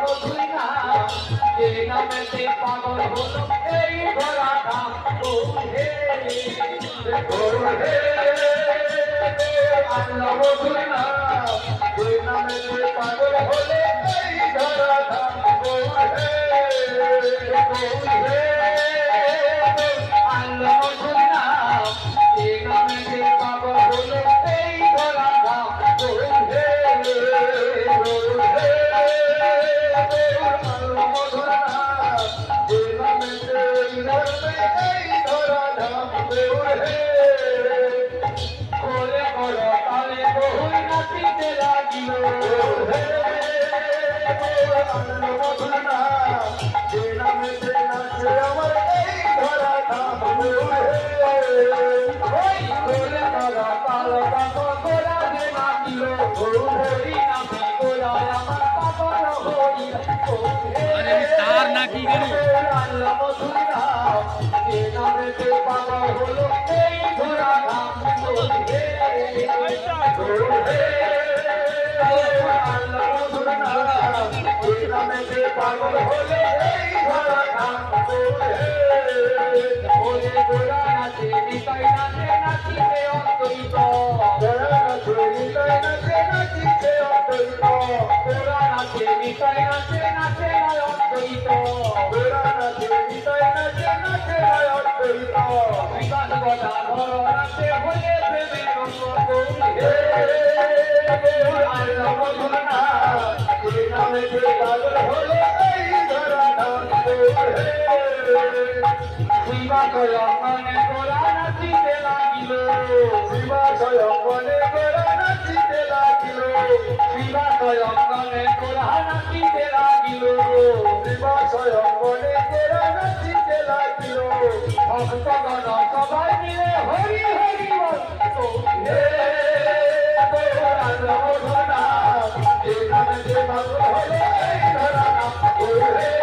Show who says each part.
Speaker 1: মধুই না যে নামেতে পাগল হলো এই ধরা ধাম হে আল্লাহ মধুই না যে নামেতে পাগল হলো এই ধরা ধাম আল্লাহ মধুই না যে নামেতে পাগল হলো এই ধরা ধাম
Speaker 2: তার নাকি গেল
Speaker 1: পাগল হলে এই ধরা ধাম ওরে গোরা নাচে নিতাই নাচে নাচিতে অদ্বৈত গোরা নাচে নিতাই নাচে নাচিতে অদ্বৈত গোরা নাচে নিতাই নাচে নাচে নয় অদ্বৈত গোরা নাচে নিতাই নাচে নাচে নয় অদ্বৈত বিকাশ গদা ধর নাচে হয়ে প্রেমের রঙ্গ হে আল্লাহ মধুর না এই নামে যে পাগল হলে এই ধরা ধাম শিবা স্বয়ংবনে গোরা নাচিতে লাগিল শিবা স্বয়ংবনে গোরা নাচিতে লাগিল শিবা স্বয়ংবনে গোরা নাচিতে লাগিল শিবা স্বয়ংবনে গোরা নাচিতে লাগিল ভক্তগণ সবাই মিলে হরি হরি হে আল্লাহ মধুর নাম যে নামে যে পাগল হলে এই ধরা ধাম হে